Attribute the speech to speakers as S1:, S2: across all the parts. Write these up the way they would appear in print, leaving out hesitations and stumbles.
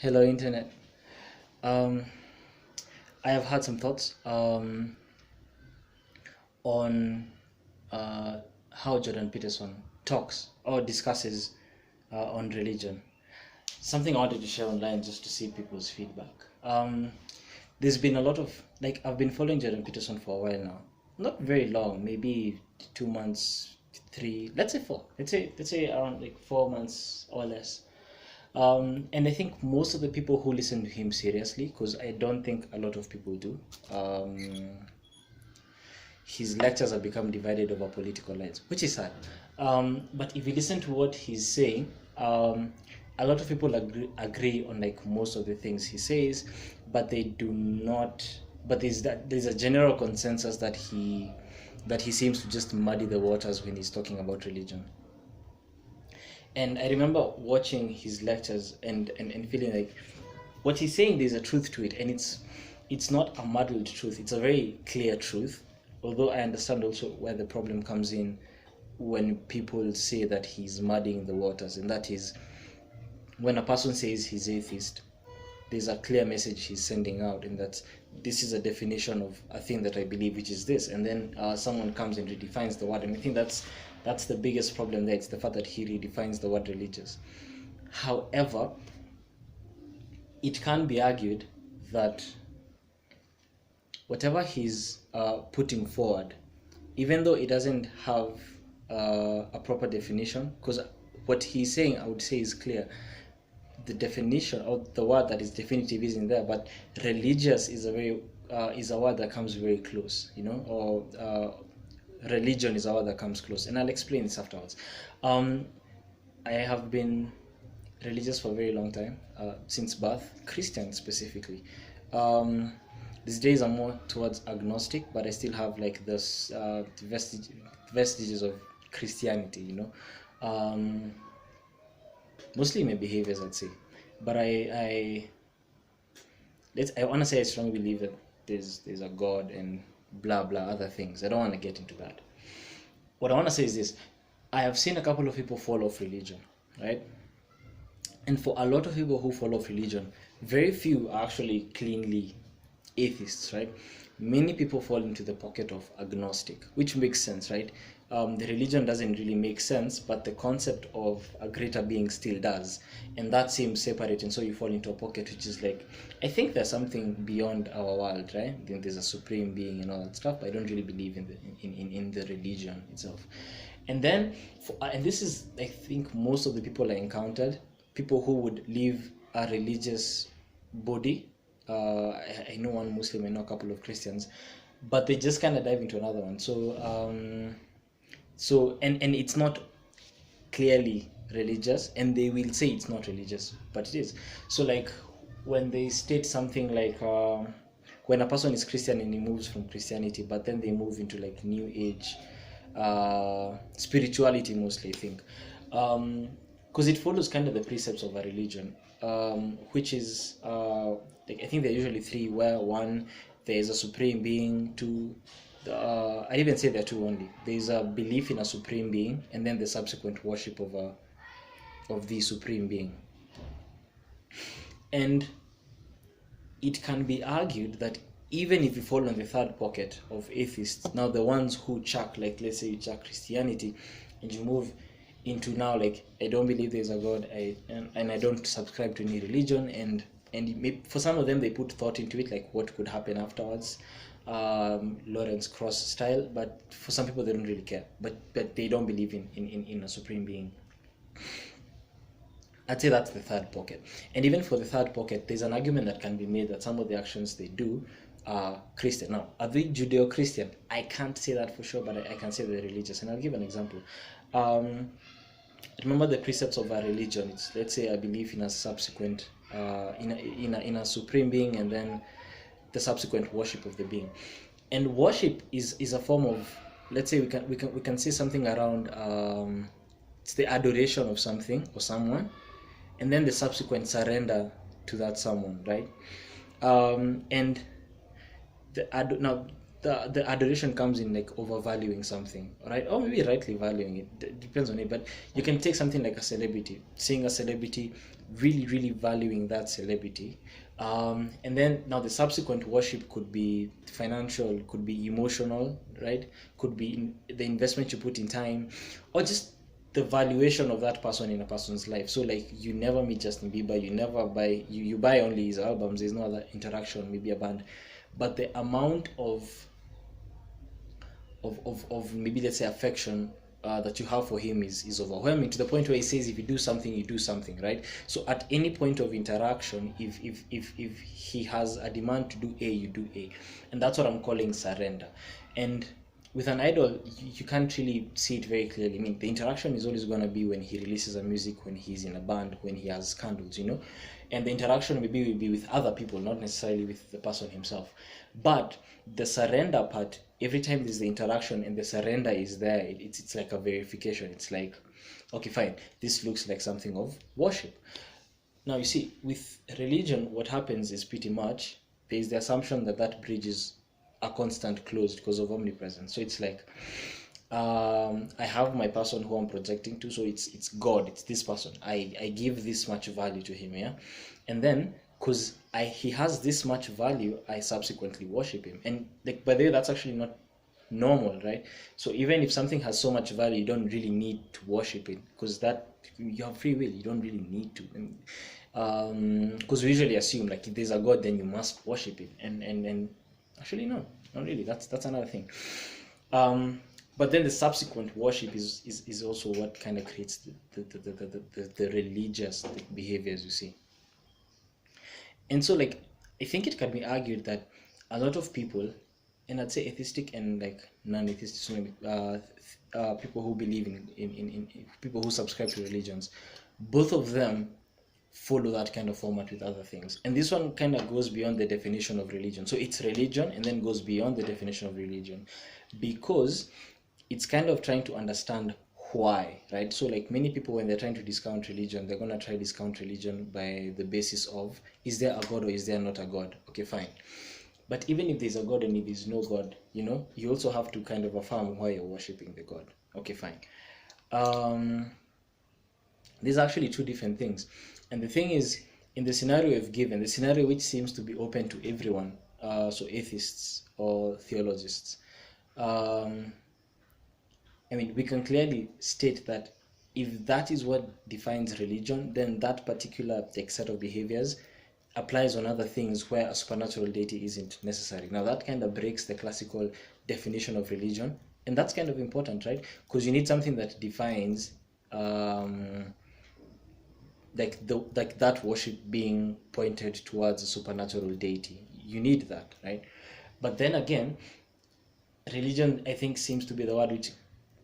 S1: Hello, Internet. Um, I have had some thoughts on uh, how Jordan Peterson talks or discusses on religion. Something I wanted to share online just to see people's feedback. There's been a lot of I've been following Jordan Peterson for a while now. Not very long, maybe 2 months, three. Let's say four. Let's say around like 4 months or less. And I think most of the people who listen to him seriously, because I don't think a lot of people do, his lectures have become divided over political lines, which is sad. But if you listen to what he's saying, a lot of people agree on like most of the things he says, but they do not. But there's a general consensus that he seems to just muddy the waters when he's talking about religion. And I remember watching his lectures and feeling like what he's saying, there's a truth to it, and it's not a muddled truth, it's a very clear truth. Although I understand also where the problem comes in when people say that he's muddying the waters, and that is when a person says he's atheist, there's a clear message he's sending out, and that this is a definition of a thing that I believe, which is this, and then someone comes and redefines the word, and I think that's the biggest problem there. It's the fact that he redefines the word religious. However, it can be argued that whatever he's putting forward, even though it doesn't have a proper definition, because what he's saying, I would say, is clear. The definition of the word that is definitive isn't there, but religious is a word that comes very close, or religion is a word that comes close, and I'll explain this afterwards. I have been religious for a very long time, since birth, Christian specifically. These days I'm more towards agnostic, but I still have like this vestiges of Christianity, mostly my behaviors, I'd say. But I want to say I strongly believe that there's a God and blah blah other things. I don't want to get into that. What I want to say is this: I have seen a couple of people fall off religion, right? And for a lot of people who fall off religion, very few are actually cleanly atheists, right? Many people fall into the pocket of agnostic, which makes sense, right? The religion doesn't really make sense, but the concept of a greater being still does, and that seems separate, and so you fall into a pocket which is like, I think there's something beyond our world, right? Then there's a supreme being and all that stuff, but I don't really believe in the religion itself. And then, and this is, I think, most of the people I encountered, people who would leave a religious body. I know one Muslim, I know a couple of Christians, but they just kind of dive into another one. So and it's not clearly religious, and they will say it's not religious, but it is. So like when they state something like when a person is Christian and he moves from Christianity, but then they move into like New Age spirituality mostly, I think, because it follows kind of the precepts of a religion, which is I think there are usually three, where one, there is a supreme being, two, I even say there are two only. There is a belief in a supreme being, and then the subsequent worship of the supreme being. And it can be argued that even if you fall on the third pocket of atheists, now the ones who chuck, like let's say you chuck Christianity and you move into now like, I don't believe there's a God, and I don't subscribe to any religion, and for some of them they put thought into it, like what could happen afterwards, Lawrence Cross style, but for some people they don't really care, but they don't believe in a supreme being. I'd say that's the third pocket. And even for the third pocket, there's an argument that can be made that some of the actions they do are Christian. Now, are they Judeo-Christian? I can't say that for sure, but I can say they're religious, and I'll give an example. Remember the precepts of a religion. It's, let's say I believe in a subsequent in a supreme being, and then the subsequent worship of the being. And worship is a form of, let's say we can say something around it's the adoration of something or someone, and then the subsequent surrender to that someone, right? And the adoration comes in like overvaluing something, right? Or maybe rightly valuing it, depends on it. But you can take something like a celebrity, seeing a celebrity, really, really valuing that celebrity. And then now the subsequent worship could be financial, could be emotional, right? Could be the investment you put in time, or just the valuation of that person in a person's life. So like you never meet Justin Bieber, you never buy, you buy only his albums, there's no other interaction, maybe a band, but the amount of maybe let's say affection that you have for him is overwhelming, to the point where he says if you do something, you do something, right? So at any point of interaction, if he has a demand to do A, you do A. And that's what I'm calling surrender. And with an idol, you can't really see it very clearly. I mean, the interaction is always going to be when he releases a music, when he's in a band, when he has candles, and the interaction maybe will be with other people, not necessarily with the person himself. But the surrender part, every time there's the interaction and the surrender is there, it's like a verification. It's like, okay, fine, this looks like something of worship. Now you see, with religion, what happens is pretty much there's the assumption that that bridge is a constant closed because of omnipresence. So it's like, I have my person who I'm projecting to, so it's God, it's this person. I give this much value to him, yeah, and then because he has this much value, I subsequently worship him. And like, by the way, that's actually not normal, right? So even if something has so much value, you don't really need to worship it, because that you have free will. You don't really need to, because we usually assume like if there's a God, then you must worship him, and actually no, not really. That's another thing. But then the subsequent worship is also what kind of creates the religious behaviors, you see. And so like I think it can be argued that a lot of people, and I'd say atheistic and like non-atheistic, people who believe in people who subscribe to religions, both of them follow that kind of format with other things. And this one kind of goes beyond the definition of religion. So it's religion and then goes beyond the definition of religion, because it's kind of trying to understand why, right? So like many people, when they're trying to discount religion, they're going to try discount religion by the basis of, is there a God or is there not a God? Okay, fine. But even if there's a God and if there's no God, you also have to kind of affirm why you're worshiping the God. Okay, fine. These are actually two different things. And the thing is, in the scenario we've given, the scenario which seems to be open to everyone, so atheists or theologists, I mean, we can clearly state that if that is what defines religion, then that particular set of behaviors applies on other things where a supernatural deity isn't necessary. Now that kind of breaks the classical definition of religion, and that's kind of important, right? Because you need something that defines like that worship being pointed towards a supernatural deity. You need that, right? But then again, religion, I think, seems to be the word which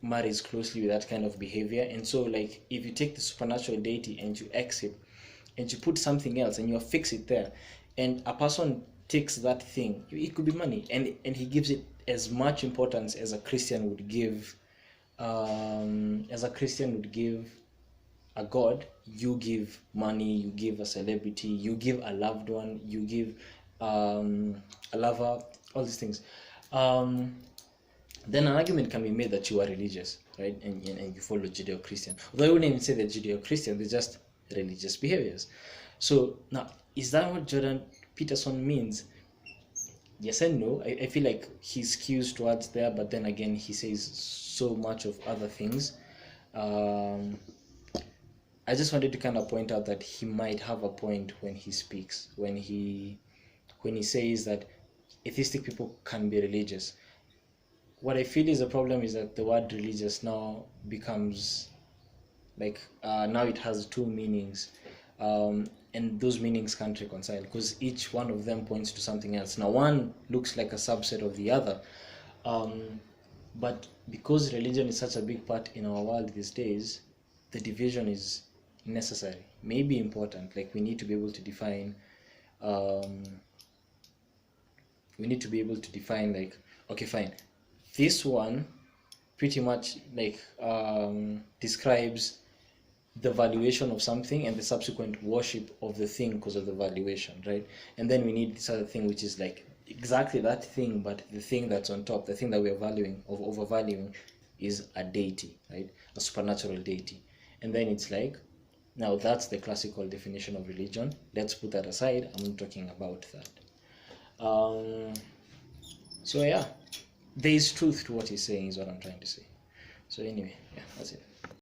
S1: marries closely with that kind of behavior. And so like if you take the supernatural deity and you X it and you put something else and you affix it there, and a person takes that thing, it could be money, and he gives it as much importance as a Christian would give a God. You give money, you give a celebrity, you give a loved one, you give a lover, all these things. Then an argument can be made that you are religious, right? And you follow Judeo-Christian. Although I wouldn't even say that Judeo-Christian, they're just religious behaviors. So now, is that what Jordan Peterson means? Yes and no. I feel like he skews towards there, but then again, he says so much of other things. I just wanted to kind of point out that he might have a point when he speaks, when he says that atheistic people can be religious. What I feel is the problem is that the word religious now becomes like now it has two meanings, and those meanings can't reconcile because each one of them points to something else. Now one looks like a subset of the other, but because religion is such a big part in our world these days, the division is necessary, maybe important. Like we need to be able to define like, okay, fine, this one pretty much like describes the valuation of something and the subsequent worship of the thing because of the valuation, right? And then we need this other thing which is like exactly that thing, but the thing that's on top, the thing that we're valuing or overvaluing, is a deity, right? A supernatural deity. And then it's like Now that's the classical definition of religion. Let's put that aside. I'm not talking about that. So yeah, there is truth to what he's saying is what I'm trying to say. So anyway, yeah, that's it.